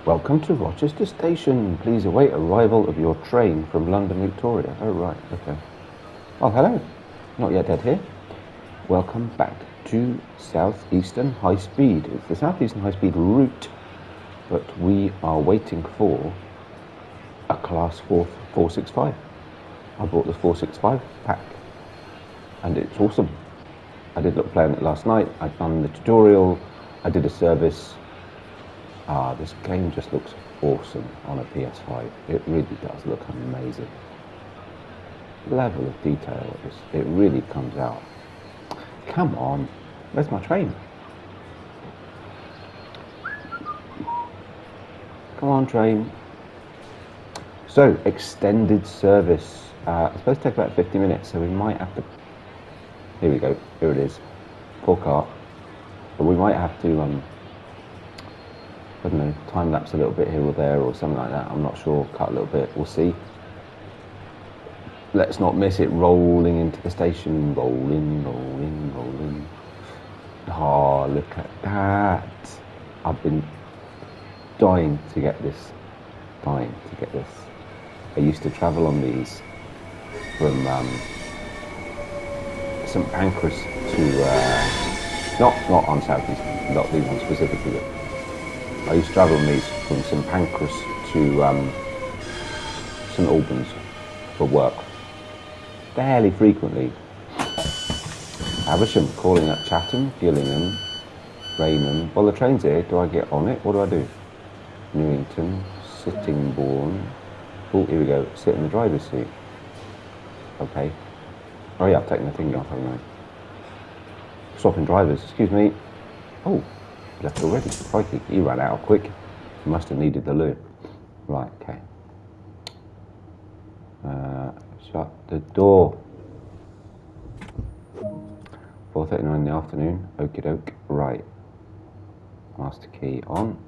Welcome to Rochester Station. Please await arrival of your train from London Victoria. Oh, right, okay. Oh, hello. Not Yet Dead here. Welcome back to Southeastern High Speed. It's the Southeastern High Speed route, but we are waiting for a Class 465. I bought the 465 pack, and it's awesome. I did look playing it last night. I've done the tutorial. I did a service. This game just looks awesome on a PS5. It really does look amazing. Level of detail, it really comes out. Come on, where's my train? Come on, train. So, extended service. It's supposed to take about 50 minutes, so we might have to... Here we go, here it is. Full car. But we might have to... I don't know, time lapse a little bit here or there or something like that. I'm not sure. Cut a little bit. We'll see. Let's not miss it rolling into the station. Rolling, rolling, rolling. Oh, look at that. I've been dying to get this. Dying to get this. I used to travel on these from St Pancras to, not on Southeastern, not these ones specifically, but I used to travel on these from St Pancras to St Albans for work, fairly frequently. Havisham, calling at Chatham, Gillingham, Raynham. Well, the train's here. Do I get on it? What do I do? Newington, Sittingbourne. Oh, here we go. Sit in the driver's seat. Okay. Oh yeah, I've taken the thing off, haven't I? Swapping drivers. Excuse me. Oh. Left already. Crikey, he ran out quick. He must have needed the loo. Right, okay. Shut the door. 4:39 in the afternoon. Okie doke. Right. Master key on.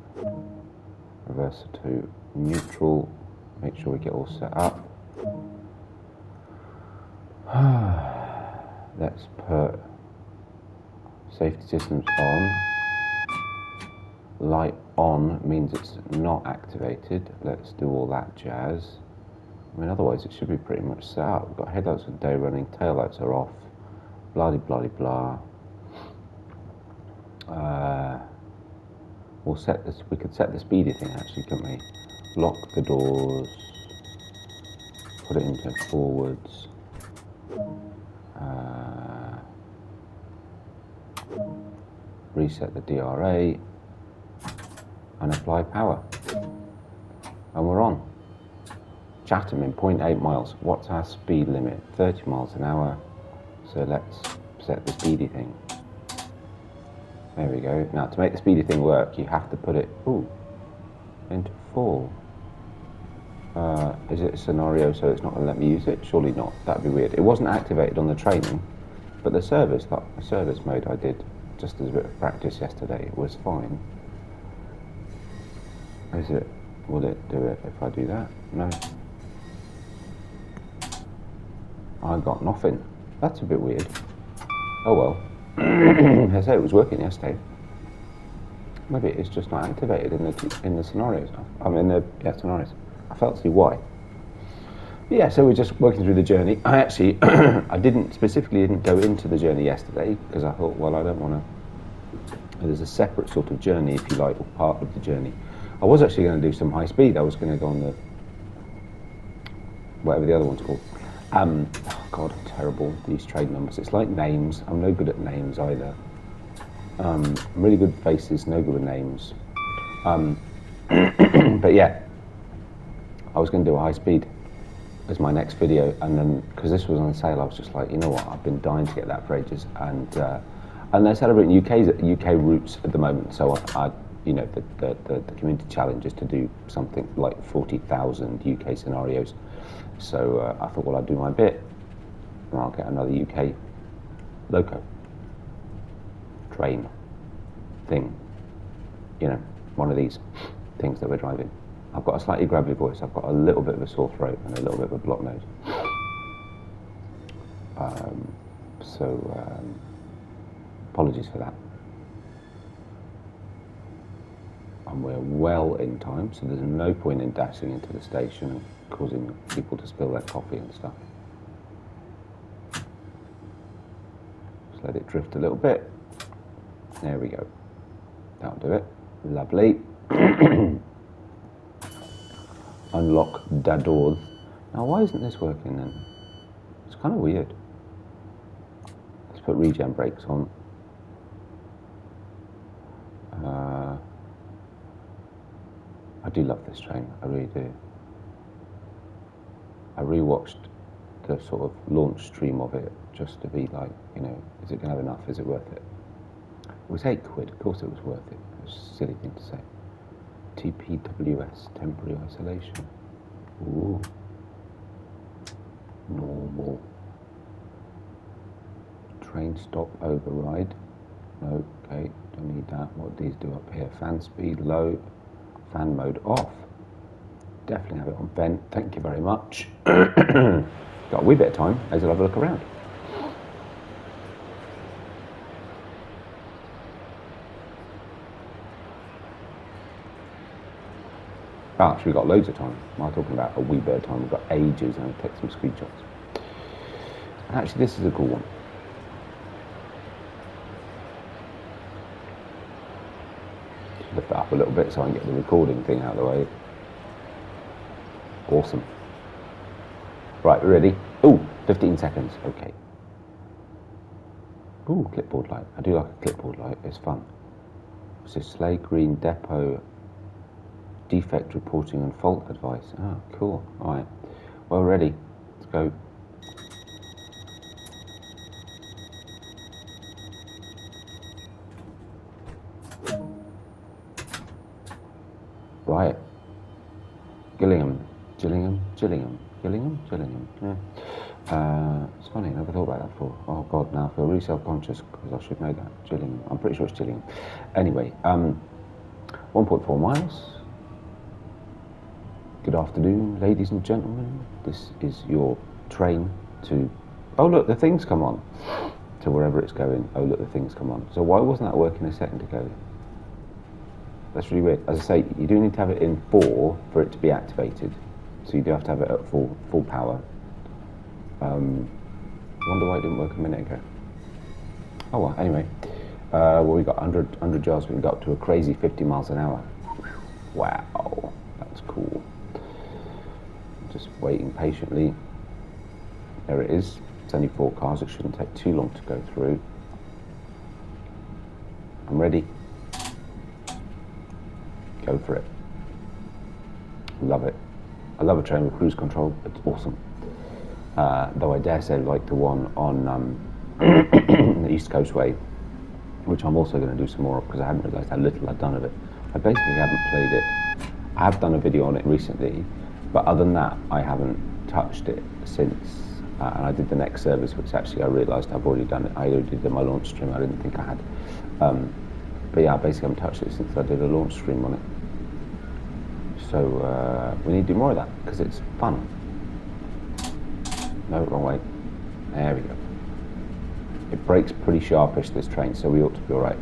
Reverser to neutral. Make sure we get all set up. Let's put safety systems on. Light on means it's not activated. Let's do all that jazz. I mean, otherwise it should be pretty much set up. We've got headlights are day running, taillights are off, blah blah blah. We'll set this. We could set the speedy thing actually, couldn't we? Lock the doors. Put it into forwards. Reset the DRA. And apply power. And we're on. Chatham in 0.8 miles. What's our speed limit? 30 miles an hour. So let's set the speedy thing. There we go. Now to make the speedy thing work, you have to put it into 4. Is it a scenario so it's not going to let me use it? Surely not. That'd be weird. It wasn't activated on the training, but the service mode I did just as a bit of practice yesterday was fine. Will it do it if I do that? No. I got nothing. That's a bit weird. Oh well. I say it was working yesterday. Maybe it's just not activated in the scenarios. I mean the scenarios. I failed to see why. But yeah, so we're just working through the journey. I actually I didn't go into the journey yesterday because I thought, well, I don't want to. There's a separate sort of journey, if you like, or part of the journey. I was actually going to do some high speed. I was going to go on the whatever the other one's called. Oh God, I'm terrible at these trade numbers. It's like names. I'm no good at names either. I'm really good at faces, no good with names. But yeah, I was going to do a high speed as my next video, and then because this was on sale, I was just like, you know what? I've been dying to get that for ages, and they're celebrating UK routes at the moment. So I you know, the community challenge is to do something like 40,000 UK scenarios. So I thought, well, I'll do my bit, and I'll get another UK loco train thing. You know, one of these things that we're driving. I've got a slightly gravelly voice. I've got a little bit of a sore throat and a little bit of a blocked nose. Apologies for that. And we're well in time, so there's no point in dashing into the station and causing people to spill their coffee and stuff. Just let it drift a little bit. There we go. That'll do it. Lovely. Unlock the doors. Now, why isn't this working then? It's kind of weird. Let's put regen brakes on. I do love this train, I really do. I rewatched the sort of launch stream of it just to be like, you know, is it going to have enough? Is it worth it? It was £8, of course it was worth it. It was a silly thing to say. TPWS, temporary isolation. Ooh. Normal. Train stop override. No, okay, don't need that. What do these do up here? Fan speed low, fan mode off. Definitely have it on vent, thank you very much. Got a wee bit of time, let's have a look around. Actually, we've got loads of time. I'm talking about a wee bit of time, we've got ages, and I'll take some screenshots. And actually, this is a cool one. Lift that up a little bit so I can get the recording thing out of the way. Awesome. Right, we're ready. Ooh, 15 seconds, okay. Ooh, clipboard light. I do like a clipboard light, it's fun. So Slay Green Depot, defect reporting and fault advice. Ah, cool, all right. Well, ready, let's go. Right. Gillingham. Gillingham. Yeah. It's funny, I never thought about that before. Oh God, now I feel really self-conscious because I should know that. Gillingham. I'm pretty sure it's Gillingham. Anyway, 1.4 miles. Good afternoon, ladies and gentlemen. This is your train to... Oh look, the things come on. To wherever it's going. Oh look, the things come on. So why wasn't that working a second ago? That's really weird. As I say, you do need to have it in 4 for it to be activated. So you do have to have it at full power. I wonder why it didn't work a minute ago. Oh well, anyway. Well, we got 100 yards, we can go up to a crazy 50 miles an hour. Wow, that's cool. Just waiting patiently. There it is. It's only 4 cars, it shouldn't take too long to go through. I'm ready. Go for it. Love it. I love a train with cruise control, it's awesome. Though I dare say like the one on the East Coast Way, which I'm also going to do some more of because I hadn't realised how little I'd done of it. I basically haven't played it. I have done a video on it recently, but other than that, I haven't touched it since. And I did the next service, which actually I realised I've already done it. I already did my launch stream, I didn't think I had. But yeah, I basically haven't touched it since I did a launch stream on it. So we need to do more of that because it's fun. No, wrong way. There we go. It brakes pretty sharpish, this train, so we ought to be all right.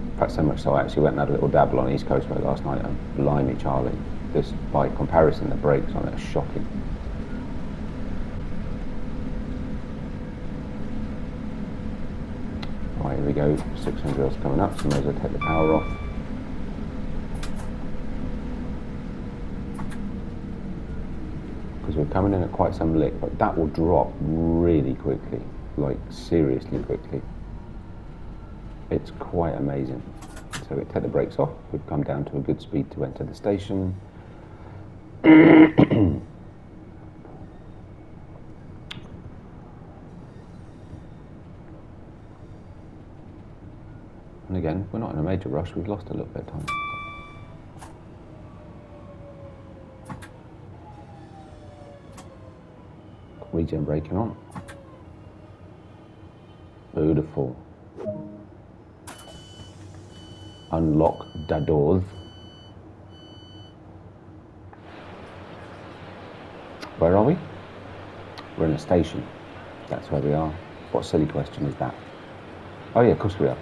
In fact, so much so I actually went and had a little dabble on East Coast Road last night, and blimey Charlie, this, by comparison, the brakes on it are shocking. Right, here we go, 600 yards coming up, so may as well take the power off. Because we're coming in at quite some lick, but that will drop really quickly, like seriously quickly. It's quite amazing. So we take the brakes off, we've come down to a good speed to enter the station. And again, we're not in a major rush, we've lost a little bit of time. Regen braking on. Beautiful. Unlock the doors. Where are we? We're in a station. That's where we are. What silly question is that? Oh yeah, of course we are.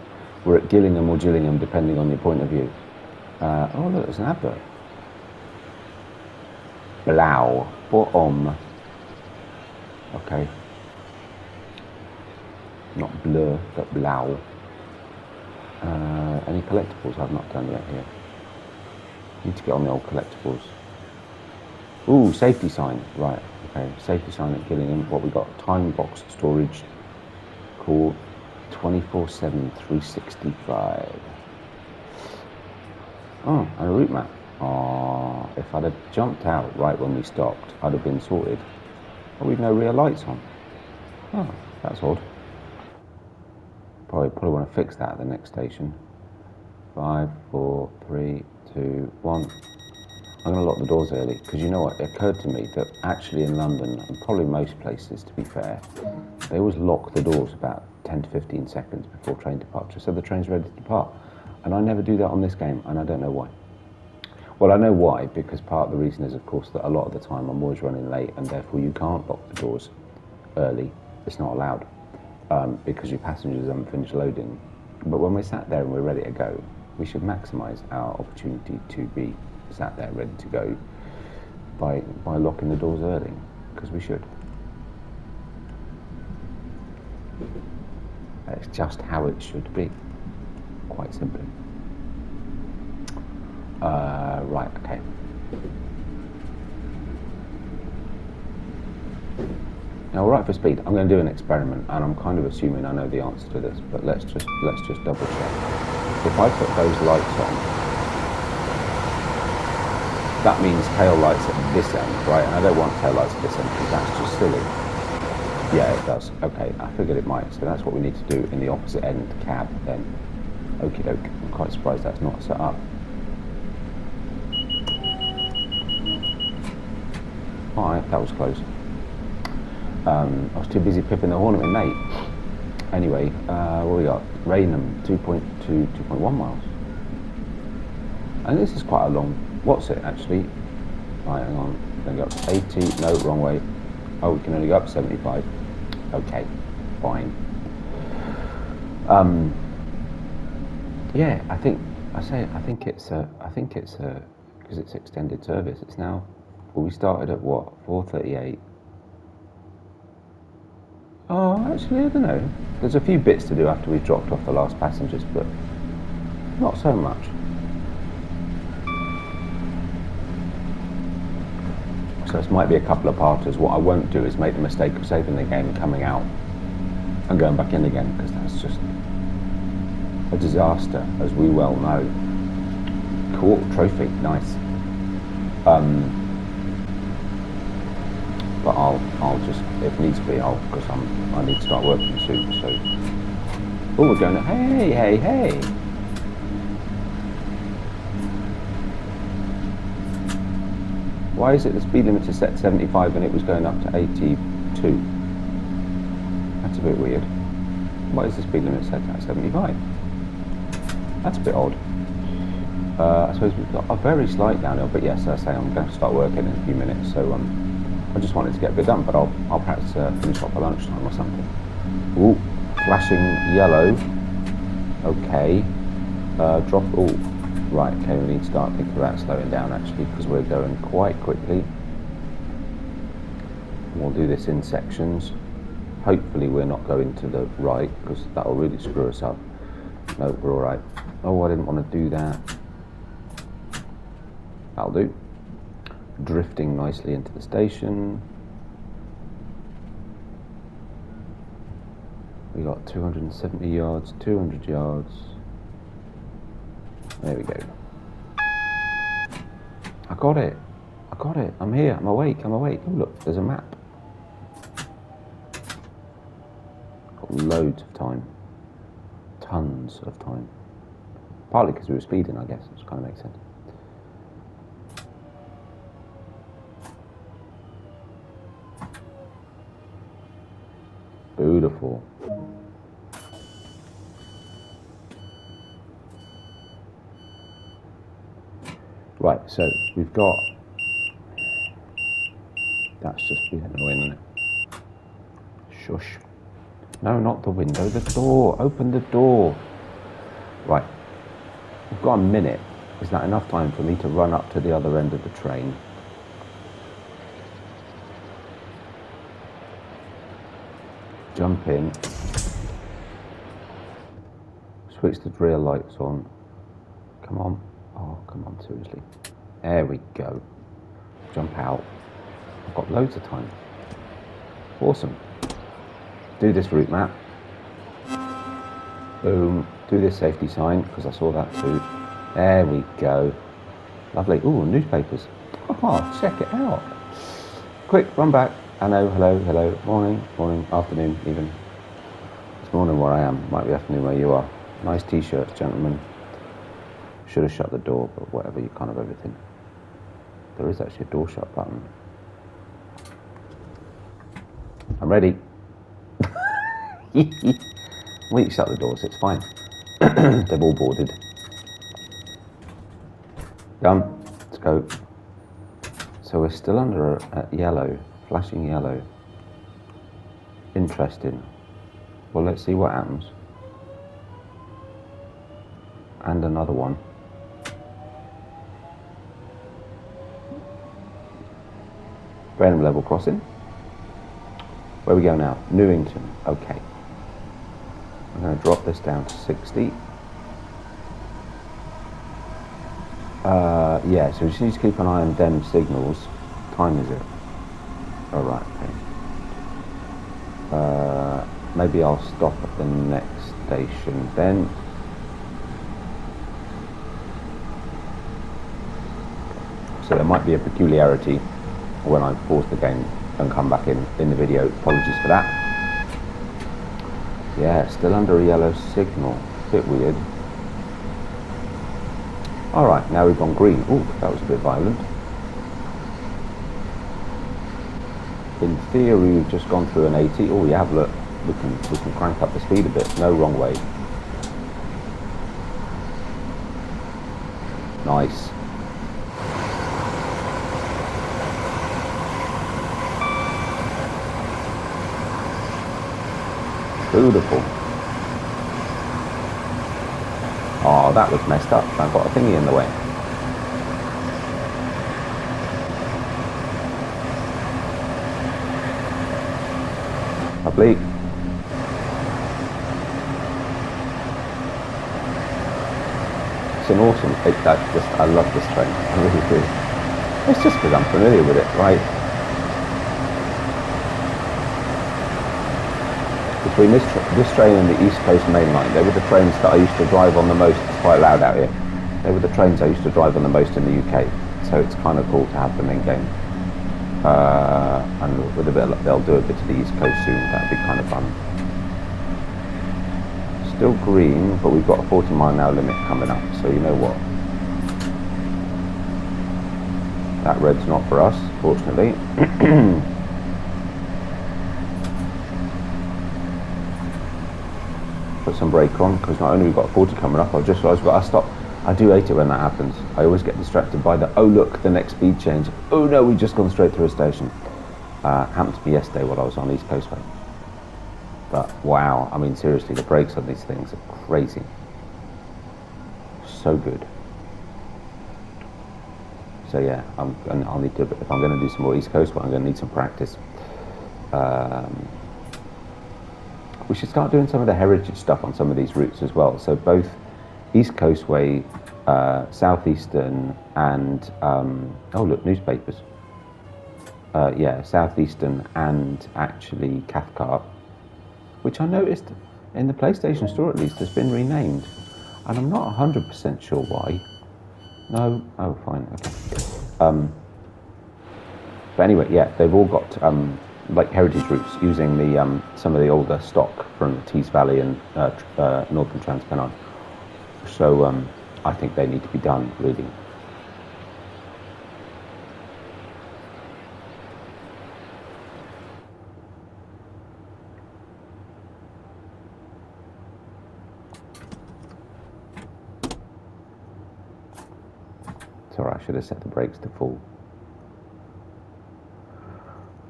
We're at Gillingham or Gillingham, depending on your point of view. Oh look, there's an advert. Blau. Bottom. Okay. Not blur, but blau. Any collectibles I've not done yet here? Need to get on the old collectibles. Ooh, safety sign. Right, okay. Safety sign at Gillingham. What we got? Time box storage. Cool. 24/7, 365. Oh, and a route map. Oh, if I'd have jumped out right when we stopped, I'd have been sorted. But we've no rear lights on. Oh, that's odd. Probably want to fix that at the next station. 5, 4, 3, 2, 1. I'm going to lock the doors early, because you know what, it occurred to me that actually in London, and probably most places to be fair, they always lock the doors about 10 to 15 seconds before train departure, so the train's ready to depart. And I never do that on this game, and I don't know why. Well, I know why, because part of the reason is, of course, that a lot of the time I'm always running late, and therefore you can't lock the doors early. It's not allowed, because your passengers haven't finished loading. But when we're sat there and we're ready to go, we should maximise our opportunity to be sat there ready to go by locking the doors early, because we should. It's just how it should be, quite simply. Right, okay. Now, we're right for speed. I'm going to do an experiment, and I'm kind of assuming I know the answer to this, but let's just double check. If I put those lights on, that means tail lights at this end, right? And I don't want tail lights at this end because that's just silly. Yeah, it does. Okay, I figured it might. So that's what we need to do in the opposite end cab then. Okie doke. I'm quite surprised that's not set up. Alright, that was close. I was too busy pipping the horn at my mate. Anyway, what we got? Raynham, 2.2, 2.1 miles. And this is quite a long. What's it actually? Right, hang on. Then go up to 80. No, wrong way. Oh, we can only go up 75. Okay, fine. Yeah, I think it's because it's extended service. It's now. Well, we started at what? 4:38. Oh, actually, I don't know. There's a few bits to do after we've dropped off the last passengers, but not so much. So this might be a couple of parters. What I won't do is make the mistake of saving the game and coming out and going back in again, because that's just a disaster, as we well know. Cool, trophy, nice. But I'll just, if needs be, because I need to start working soon, so. Oh, we're going, hey. Why is it the speed limit is set 75 and it was going up to 82? That's a bit weird. Why is the speed limit set at 75? That's a bit odd. I suppose we've got a very slight downhill, but yes, as I say, I'm going to start working in a few minutes, so I just wanted to get a bit done, but I'll perhaps finish off at lunchtime or something. Ooh, flashing yellow. Okay. Drop. Ooh. Right, okay, we need to start thinking about slowing down actually, because we're going quite quickly. We'll do this in sections. Hopefully we're not going to the right, because that'll really screw us up. No, we're alright. Oh, I didn't want to do that. That'll do. Drifting nicely into the station. We got 270 yards, 200 yards. There we go. I got it. I'm here. I'm awake. Oh, look, there's a map. Got loads of time. Tons of time. Partly because we were speeding, I guess, which kind of makes sense. Beautiful. Right, so we've got. That's just being annoying, isn't it? Shush. No, not the window, the door. Open the door. Right. We've got a minute. Is that enough time for me to run up to the other end of the train? Jump in. Switch the rear lights on. Come on. Oh, come on, seriously. There we go. Jump out. I've got loads of time. Awesome. Do this route map. Boom. Do this safety sign, because I saw that too. There we go. Lovely. Ooh, newspapers. Oh, check it out. Quick, run back. Hello, hello, hello. Morning, morning, afternoon even. It's morning where I am. Might be afternoon where you are. Nice t-shirts, gentlemen. Should have shut the door, but whatever, you kind of everything. There is actually a door shut button. I'm ready. We shut the doors, it's fine. They've all boarded. Done. Let's go. So we're still under yellow, flashing yellow. Interesting. Well, let's see what happens. And another one. Random level crossing. Where we go now? Newington. Okay. I'm going to drop this down to 60. Yeah, so we just need to keep an eye on them signals. What time is it? Oh, right, okay. Maybe I'll stop at the next station then. So there might be a peculiarity when I pause the game and come back in the video. Apologies for that. Yeah, still under a yellow signal. Bit weird. Alright, now we've gone green. Ooh, that was a bit violent. In theory, we've just gone through an 80. Oh, yeah, look. We can crank up the speed a bit. No, wrong way. Nice. Beautiful. Oh, that was messed up. I've got a thingy in the way. Lovely. It's an awesome. I love this train. I really do. It's just because I'm familiar with it, right? Between this train and the East Coast Main Line, they were the trains that I used to drive on the most. It's quite loud out here. They were the trains I used to drive on the most in the UK. So it's kind of cool to have them in game. And with a bit, they'll do a bit of the East Coast soon. That'd be kind of fun. Still green, but we've got a 40-mile-an-hour limit coming up. So you know what? That red's not for us, fortunately. Put some brake on, because not only we've got 40 coming up, I've just realised I've got to stop. I do hate it when that happens. I always get distracted by the, oh look, the next speed change. Oh no, we've just gone straight through a station. Happened to me yesterday while I was on East Coastway. But wow, I mean seriously, the brakes on these things are crazy. So good. So yeah, I'll need to, if I'm going to do some more East Coastway, I'm going to need some practice. We should start doing some of the heritage stuff on some of these routes as well. So both East Coastway, Southeastern, and oh look, newspapers. Yeah, Southeastern and actually Cathcart, which I noticed in the PlayStation Store at least has been renamed, and I'm not 100% sure why. No, oh fine, okay. But anyway, yeah, they've all got like heritage routes using the some of the older stock from Tees Valley and Northern Transpennine. So I think they need to be done, really. Sorry, I should have set the brakes to full.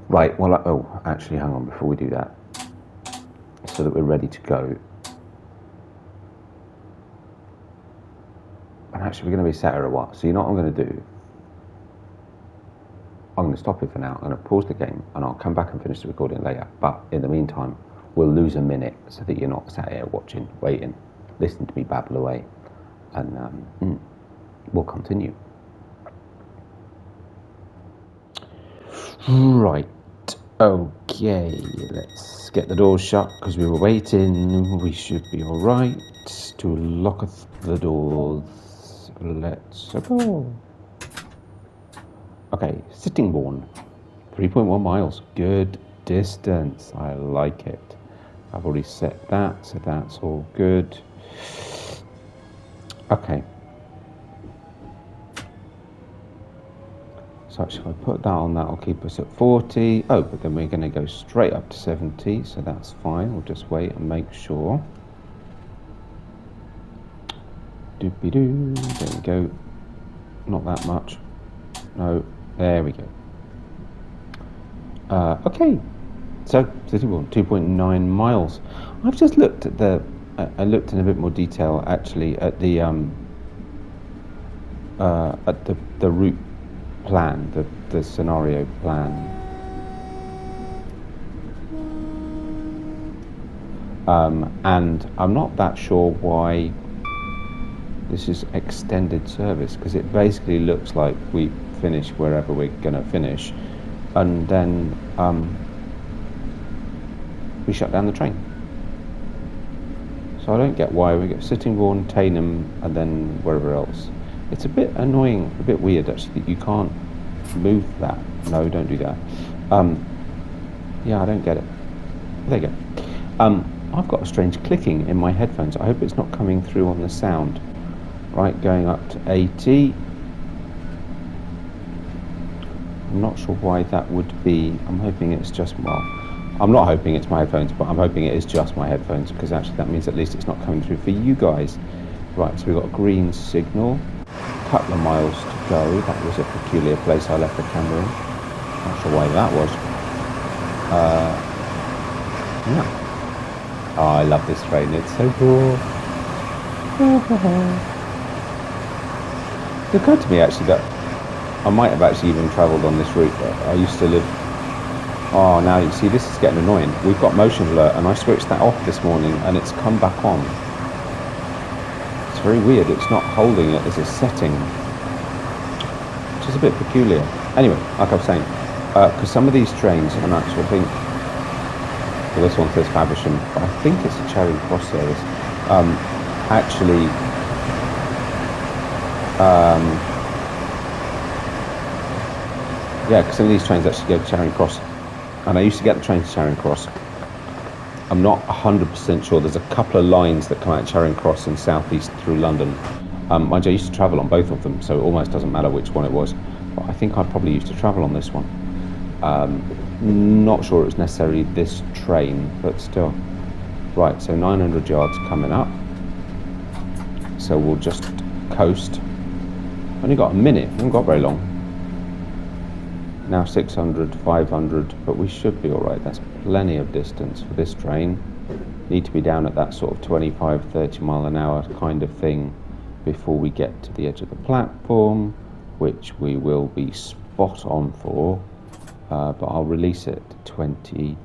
Right, well, oh, actually, hang on, before we do that. so that we're ready to go. And actually we're going to be sat here a while, so you know what I'm going to do? I'm going to stop it for now. I'm going to pause the game and I'll come back and finish the recording later. But in the meantime, we'll lose a minute so that you're not sat here watching, waiting, listening to me babble away. And we'll continue. Right. Okay. Let's get the doors shut because we were waiting. We should be all right. To locketh the doors. Let's go. Okay, Sittingbourne, 3.1 miles, good distance, I like it. I've already set that, so that's all good. Okay. So actually if I put that on, that'll keep us at 40. Oh, but then we're going to go straight up to 70, so that's fine. We'll just wait and make sure. Doopy-doo, there we go. Not that much. No. There we go. Okay, so Sittingbourne, 2.9 miles. I've just looked at I looked in a bit more detail actually at the route plan, the scenario plan. And I'm not that sure why this is extended service, because it basically looks like we finish wherever we're going to finish, and then we shut down the train. So I don't get why we get Sittingbourne, Tainham, and then wherever else. It's a bit annoying, a bit weird actually, that you can't move that. No, don't do that. Yeah, I don't get it. There you go. I've got a strange clicking in my headphones. I hope it's not coming through on the sound. Right, going up to 80. I'm not sure why that would be. I'm hoping it's just, well, I'm not hoping it's my headphones, but I'm hoping it is just my headphones, because actually that means at least it's not coming through for you guys. Right, so we've got a green signal, a couple of miles to go. That was a peculiar place I left the camera in. Not sure why that was. Yeah. Oh, I love this train, it's so cool. It occurred to me actually that I might have actually even travelled on this route. I used to live... Oh, now you see, this is getting annoying. We've got motion alert, and I switched that off this morning, and it's come back on. It's very weird. It's not holding it as a setting, which is a bit peculiar. Anyway, like I was saying, because some of these trains, and actually I think... Well, this one says Faversham, but I think it's a Charing Cross service. Actually... yeah, because some of these trains actually go to Charing Cross, and I used to get the train to Charing Cross. I'm not 100% sure. There's a couple of lines that come out of Charing Cross and southeast through London. Mind you, I used to travel on both of them, so it almost doesn't matter which one it was. But I think I probably used to travel on this one. Not sure it was necessarily this train, but still. Right, so 900 yards coming up. So we'll just coast. Only got a minute, haven't got very long. Now 600, 500, but we should be alright. That's plenty of distance for this train. Need to be down at that sort of 25, 30 mile an hour kind of thing before we get to the edge of the platform, which we will be spot on for, but I'll release it to 20,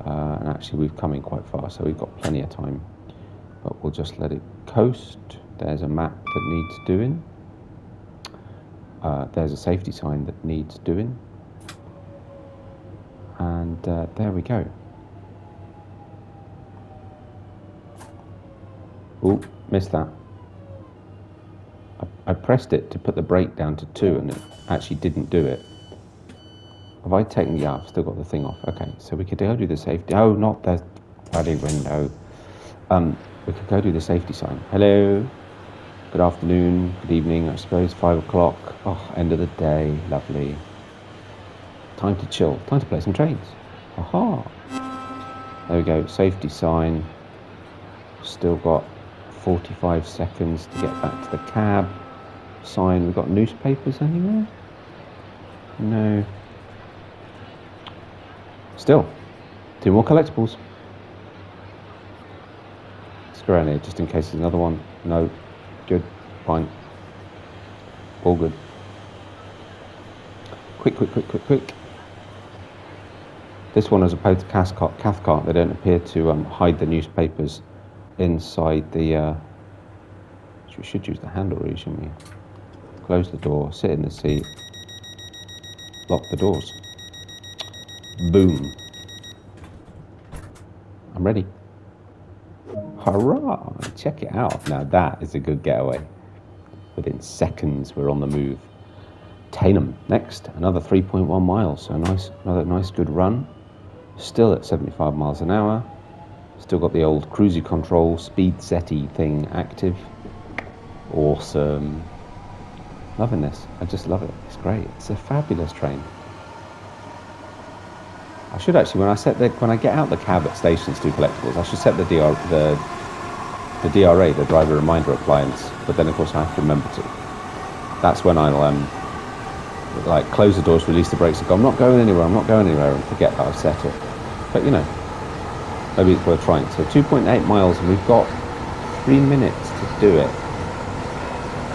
and actually we've come in quite far, so we've got plenty of time, but we'll just let it coast. There's a map that needs doing. There's a safety sign that needs doing, and there we go. Oh, missed that. I pressed it to put the brake down to 2 and it actually didn't do it. Have I taken... Yeah, I've still got the thing off. Okay, so we could go do the safety... Oh, not the bloody window. We could go do the safety sign. Hello. Good afternoon, good evening, I suppose, 5 o'clock. Oh, end of the day, lovely. Time to chill, time to play some trains. Aha! There we go, safety sign. Still got 45 seconds to get back to the cab. Sign, we've got newspapers anywhere? No. Still, 2 more collectibles. Let's go around here just in case there's another one. No. Good. Fine. All good. Quick. This one, as opposed to Cathcart, they don't appear to hide the newspapers inside the... we should use the handle really, shouldn't we? Close the door, sit in the seat, lock the doors. Boom. I'm ready. Hurrah! Check it out. Now that is a good getaway. Within seconds, we're on the move. Tainham next, another 3.1 miles. So another nice good run. Still at 75 miles an hour. Still got the old cruise control speed setty thing active. Awesome. Loving this. I just love it. It's great. It's a fabulous train. I should actually, when I get out the cab at stations to do collectibles, I should set the DRA, the driver reminder appliance. But then of course I have to remember to. That's when I'll like close the doors, release the brakes, and go, I'm not going anywhere, and forget that I've set it. But you know, maybe it's worth trying. So 2.8 miles, and we've got 3 minutes to do it.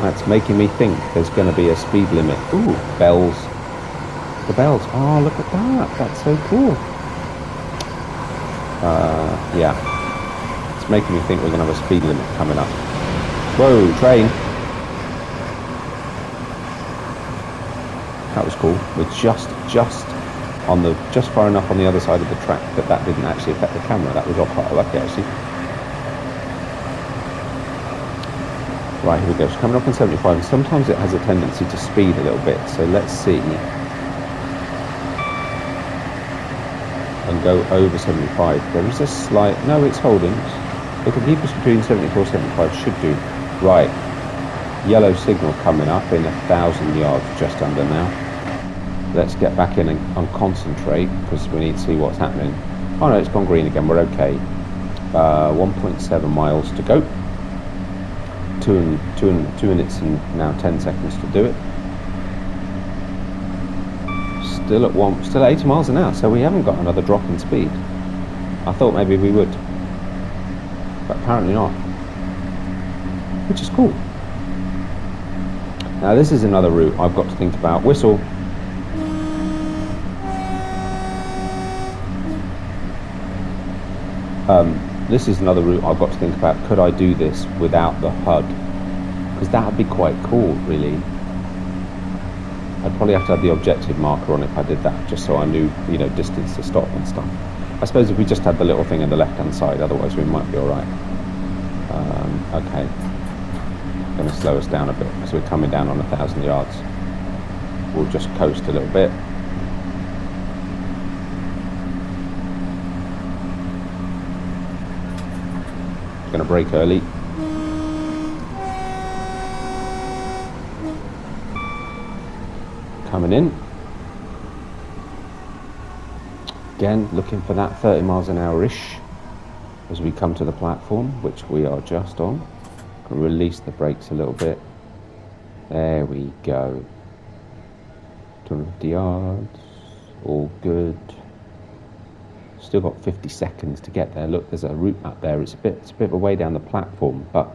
That's making me think there's going to be a speed limit. Ooh, bells. The bells. Oh, look at that. That's so cool. Yeah. It's making me think we're going to have a speed limit coming up. Whoa, train. That was cool. We're just far enough on the other side of the track that didn't actually affect the camera. That was all quite lucky, actually. Right, here we go. It's coming up on 75, and sometimes it has a tendency to speed a little bit. So let's see. And go over 75. There is a slight... No, it's holding. It'll keep us between 74 and 75. Should do. Right. Yellow signal coming up in 1,000 yards, just under now. Let's get back in and concentrate, because we need to see what's happening. Oh no, it's gone green again. We're okay. 1.7 miles to go. 2 minutes and now 10 seconds to do it. Still at 80 miles an hour, so we haven't got another drop in speed. I thought maybe we would, but apparently not, which is cool. Now this is another route I've got to think about. Whistle. This is another route I've got to think about. Could I do this without the HUD? Because that would be quite cool, really. I'd probably have to have the objective marker on if I did that, just so I knew, you know, distance to stop and stuff. I suppose if we just had the little thing on the left-hand side, otherwise we might be all right. Okay. Going to slow us down a bit because we're coming down on 1,000 yards. We'll just coast a little bit. Going to brake early. Coming in. Again, looking for that 30 miles an hour-ish as we come to the platform, which we are just on. Can release the brakes a little bit. There we go. 250 yards. All good. Still got 50 seconds to get there. Look, there's a route map there. It's a bit of a way down the platform, but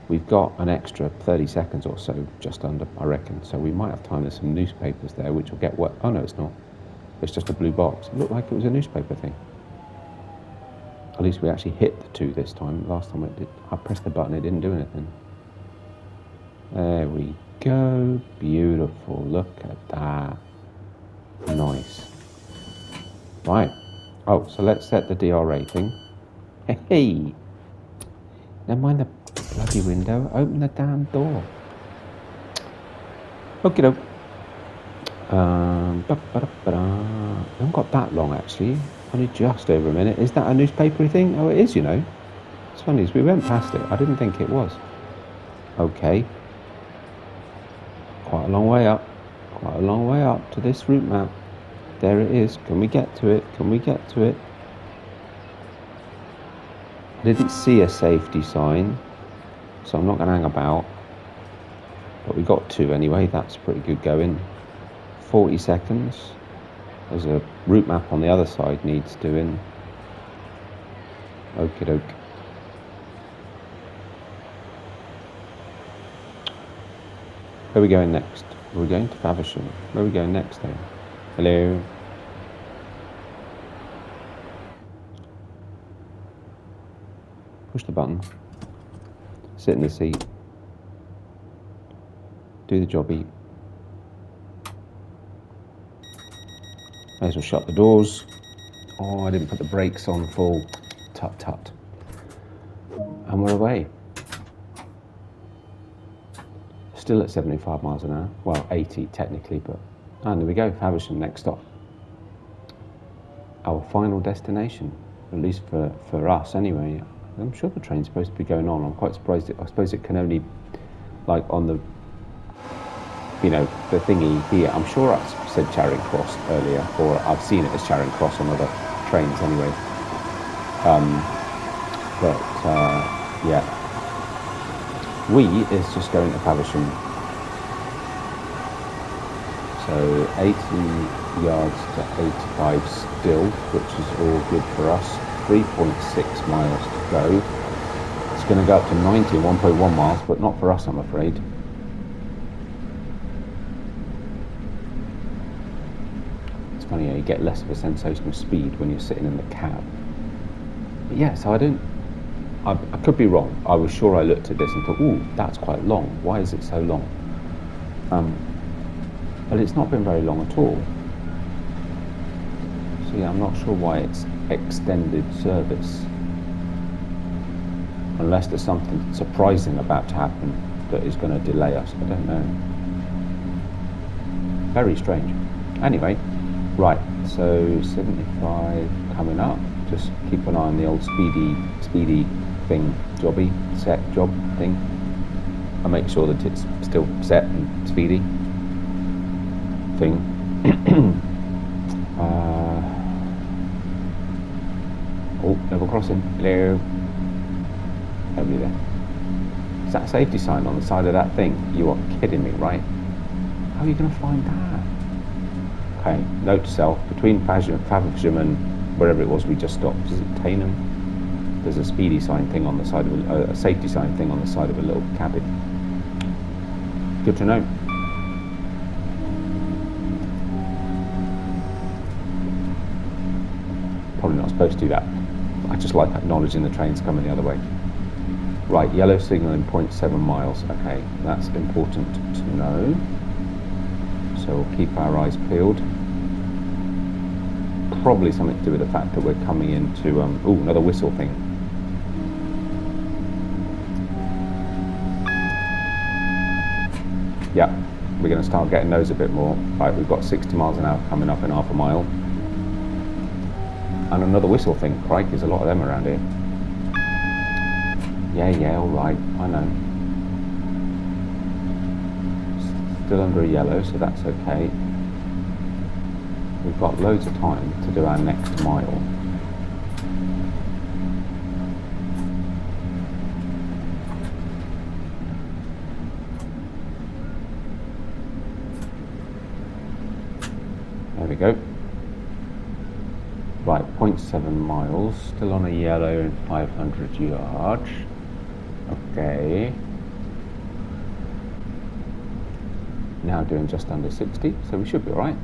we've got an extra 30 seconds or so, just under, I reckon. So we might have time. There's some newspapers there, which will get wet. Oh no, it's not. It's just a blue box. It looked like it was a newspaper thing. At least we actually hit the 2 this time. Last time it did. I pressed the button, it didn't do anything. There we go. Beautiful. Look at that. Nice. Right. Oh, so let's set the DRA thing. Hey! Never mind the bloody window. Open the damn door. Okie doke. We haven't got that long actually. Only just over a minute. Is that a newspapery thing? Oh, it is, you know. It's funny, as we went past it. I didn't think it was. Okay. Quite a long way up. Quite a long way up to this route map. There it is. Can we get to it? Can we get to it? I didn't see a safety sign, so I'm not going to hang about. But we got 2 anyway. That's pretty good going. 40 seconds. There's a route map on the other side needs doing. Okie doke. Where are we going next? We're going to Faversham. Where are we going next then? Hello? Push the button. Sit in the seat. Do the jobby. May as well shut the doors. Oh, I didn't put the brakes on full. Tut tut. And we're away. Still at 75 miles an hour. Well, 80 technically, but... And there we go, Faversham, next stop. Our final destination, at least for us anyway. I'm sure the train's supposed to be going on. I'm quite surprised. I suppose it can only, like on the, you know, the thingy here. I'm sure I said Charing Cross earlier, or I've seen it as Charing Cross on other trains anyway. Yeah. We is just going to Faversham. So 80 yards to 85 still, which is all good for us. 3.6 miles to go. It's going to go up to 90, 1.1 miles, but not for us, I'm afraid. It's funny how you get less of a sensation of speed when you're sitting in the cab. But yeah, so I could be wrong. I was sure I looked at this and thought, ooh, that's quite long. Why is it so long? But it's not been very long at all. So yeah, I'm not sure why it's extended service. Unless there's something surprising about to happen that is going to delay us. I don't know. Very strange. Anyway, right, so 75 coming up. Just keep an eye on the old speedy thing, jobby, set, job thing. I'll make sure that it's still set and speedy thing. Oh, level crossing. Hello. Nobody there. Is that a safety sign on the side of that thing? You are kidding me, right? How are you going to find that? Okay, note to self, between Faversham and wherever it was we just stopped, is it Tainham? There's a speedy sign thing on the side of a safety sign thing on the side of a little cabin. Good to know. Probably not supposed to do that. I just like acknowledging the trains coming the other way. Right, yellow signal in 0.7 miles. Okay, that's important to know. So we'll keep our eyes peeled. Probably something to do with the fact that we're coming into another whistle thing. Yeah, we're going to start getting those a bit more. Right, we've got 60 miles an hour coming up in half a mile. And another whistle thing. Crikey, there's a lot of them around here. Yeah, all right, I know. Still under a yellow, so that's okay. We've got loads of time to do our next mile. There we go. Right, 0.7 miles, still on a yellow and 500 yards. Okay. Now doing just under 60, so we should be alright.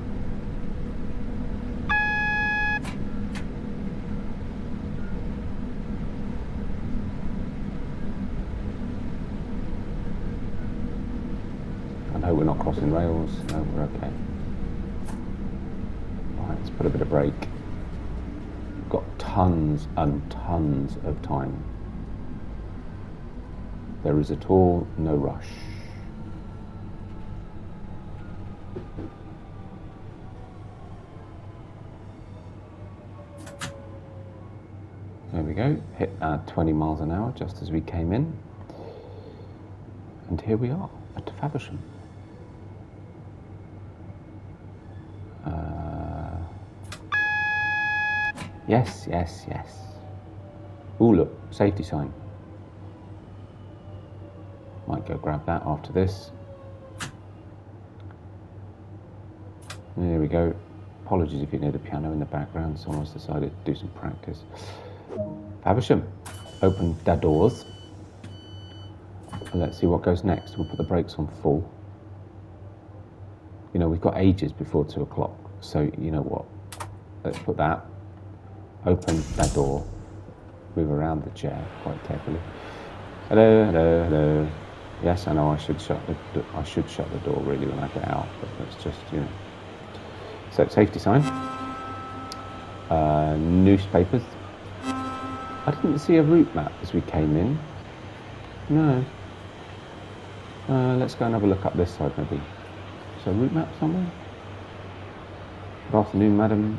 I know we're not crossing rails, no, we're okay. Right, let's put a bit of brake. Got tons and tons of time. There is at all no rush. There we go, hit 20 miles an hour just as we came in. And here we are at Faversham. Yes. Oh look, safety sign. Might go grab that after this. There we go. Apologies if you hear the piano in the background, someone's decided to do some practice. Faversham, open the doors. Let's see what goes next. We'll put the brakes on full. You know, we've got ages before 2 o'clock. So, you know what? Let's put that, open that door, move around the chair quite carefully. Hello, hello, hello. Yes, I know I should shut the door really when I get out, but that's just, you know. So, safety sign. Newspapers. I didn't see a route map as we came in. No. Let's go and have a look up this side maybe. Is there a route map somewhere? Good afternoon, madam.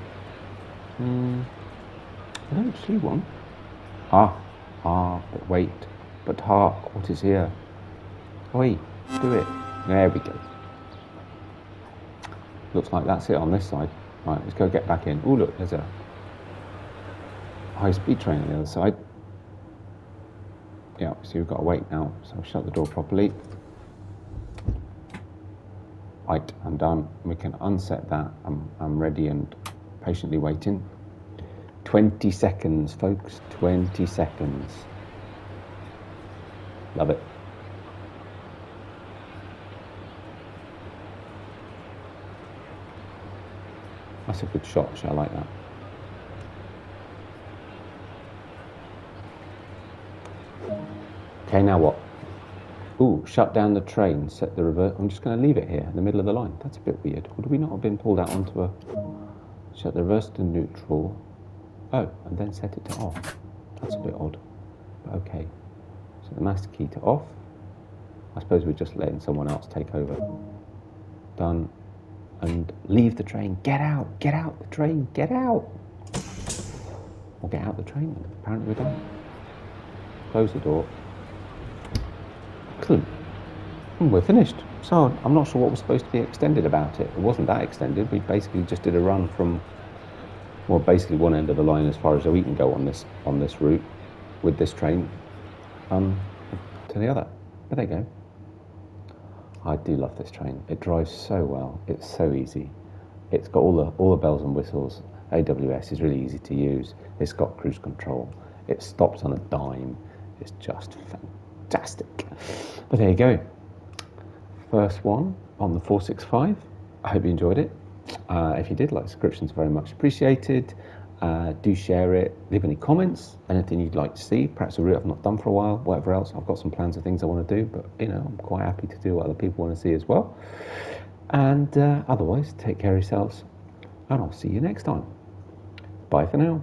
I don't see one. But wait. But hark, what is here? Oi, do it. There we go. Looks like that's it on this side. Right, let's go get back in. Oh, look, there's a high-speed train on the other side. Yeah, so we've got to wait now. So I'll shut the door properly. Right, I'm done. We can unset that. I'm ready and patiently waiting. 20 seconds, folks. 20 seconds. Love it. That's a good shot, I like that. Okay, now what? Ooh, shut down the train, set the reverse. I'm just going to leave it here in the middle of the line. That's a bit weird. Would we not have been pulled out onto a... Shut the reverse to neutral. Oh, and then set it to off. That's a bit odd, but okay. So the master key to off. I suppose we're just letting someone else take over. Done. And leave the train. Get out the train, get out. Or get out the train. Apparently we're done. Close the door. Excellent. We're finished. So I'm not sure what was supposed to be extended about it. It wasn't that extended. We basically just did a run from, well, basically one end of the line as far as we can go on this route with this train to the other. But there you go. I do love this train. It drives so well. It's so easy. It's got all the bells and whistles. AWS is really easy to use. It's got cruise control. It stops on a dime. It's just fantastic. But there you go. First one on the 465. I hope you enjoyed it. If you did, like subscriptions, very much appreciated. Do share it. Leave any comments. Anything you'd like to see. Perhaps a route I've not done for a while. Whatever else. I've got some plans of things I want to do. But, you know, I'm quite happy to do what other people want to see as well. And otherwise, take care of yourselves. And I'll see you next time. Bye for now.